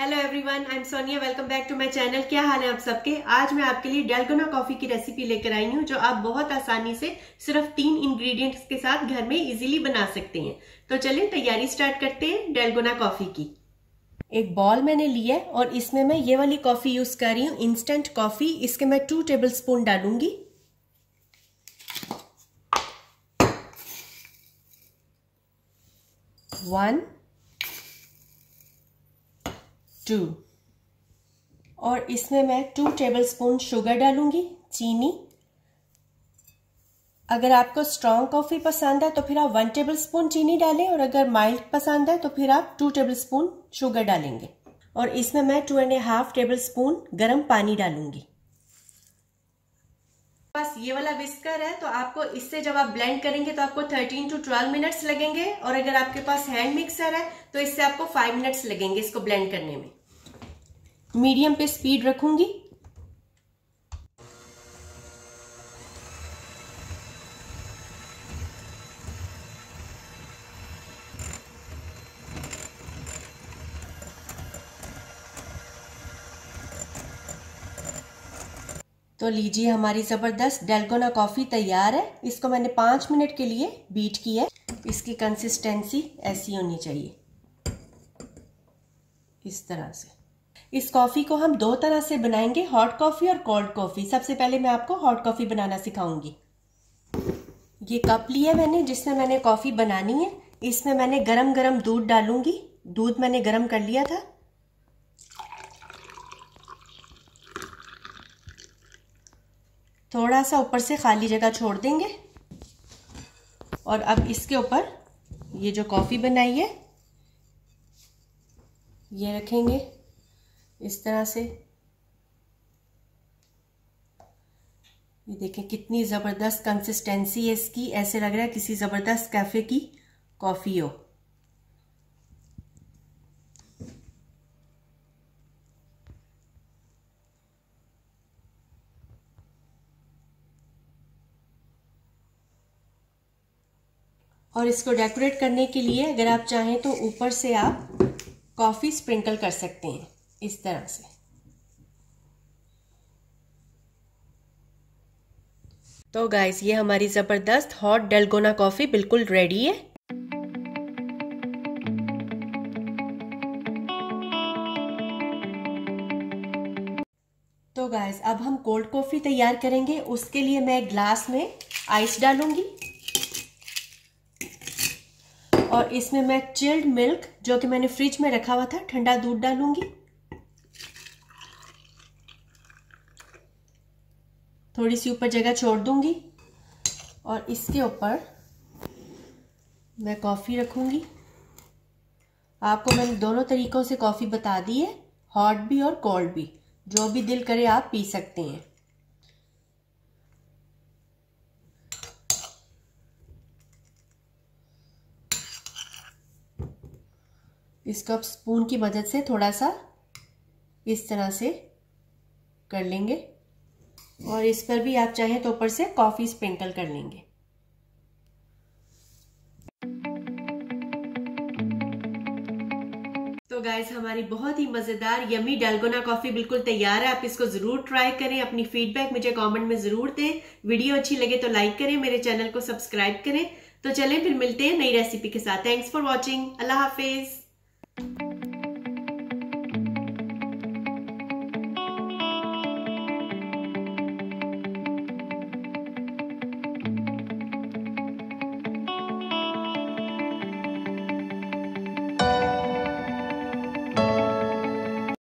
Hello everyone, I am Sonia. Welcome back to my channel. क्या हाल है आप सबके। आज मैं आपके लिए डालगोना कॉफी की रेसिपी लेकर आई हूँ जो आप बहुत आसानी से सिर्फ 3 इंग्रेडिएंट्स के साथ घर में इजीली बना सकते हैं। तो चलिए तैयारी स्टार्ट करते हैं डालगोना कॉफी की। एक बॉल मैंने लिया है और इसमें मैं ये वाली कॉफी यूज कर रही हूँ, इंस्टेंट कॉफी। इसके मैं 2 टेबल स्पून डालूंगी। 1 2 और इसमें मैं 2 टेबल स्पून शुगर डालूंगी, चीनी। अगर आपको स्ट्रॉन्ग कॉफी पसंद है तो फिर आप 1 टेबल स्पून चीनी डालें, और अगर माइल्ड पसंद है तो फिर आप 2 टेबल स्पून शुगर डालेंगे। और इसमें मैं 2.5 टेबल स्पून गर्म पानी डालूंगी। बस ये वाला विस्कर है तो आपको इससे जब आप ब्लेंड करेंगे तो आपको 13 to 12 मिनट्स लगेंगे, और अगर आपके पास हैंड मिक्सर है तो इससे आपको 5 मिनट्स लगेंगे इसको ब्लेंड करने में। मीडियम पे स्पीड रखूंगी। तो लीजिए, हमारी जबरदस्त डालगोना कॉफी तैयार है। इसको मैंने 5 मिनट के लिए बीट किया है। इसकी कंसिस्टेंसी ऐसी होनी चाहिए, इस तरह से। इस कॉफी को हम 2 तरह से बनाएंगे, हॉट कॉफी और कोल्ड कॉफी। सबसे पहले मैं आपको हॉट कॉफी बनाना सिखाऊंगी। ये कप लिया मैंने जिसमें मैंने कॉफी बनानी है। इसमें मैंने गरम गरम दूध डालूंगी। दूध मैंने गरम कर लिया था। थोड़ा सा ऊपर से खाली जगह छोड़ देंगे, और अब इसके ऊपर ये जो कॉफी बनाई है ये रखेंगे इस तरह से। ये देखें कितनी ज़बरदस्त कंसिस्टेंसी है इसकी। ऐसे लग रहा है किसी ज़बरदस्त कैफ़े की कॉफ़ी हो। और इसको डेकोरेट करने के लिए अगर आप चाहें तो ऊपर से आप कॉफ़ी स्प्रिंकल कर सकते हैं इस तरह से। तो गाइस, ये हमारी ज़बरदस्त हॉट डालगोना कॉफ़ी बिल्कुल रेडी है। तो गाइस, अब हम कोल्ड कॉफ़ी तैयार करेंगे। उसके लिए मैं ग्लास में आइस डालूंगी, और इसमें मैं चिल्ड मिल्क जो कि मैंने फ्रिज में रखा हुआ था, ठंडा दूध डालूंगी। थोड़ी सी ऊपर जगह छोड़ दूंगी, और इसके ऊपर मैं कॉफ़ी रखूंगी। आपको मैंने दोनों तरीकों से कॉफ़ी बता दी है, हॉट भी और कोल्ड भी। जो भी दिल करे आप पी सकते हैं। इसको आप स्पून की मदद से थोड़ा सा इस तरह से कर लेंगे, और इस पर भी आप चाहें तो ऊपर से कॉफी स्प्रिंकल कर लेंगे। तो गाइस, हमारी बहुत ही मजेदार यमी डालगोना कॉफी बिल्कुल तैयार है। आप इसको जरूर ट्राई करें। अपनी फीडबैक मुझे कमेंट में जरूर दें। वीडियो अच्छी लगे तो लाइक करें, मेरे चैनल को सब्सक्राइब करें। तो चलें फिर मिलते हैं नई रेसिपी के साथ। Thanks for watching. Allah Hafiz.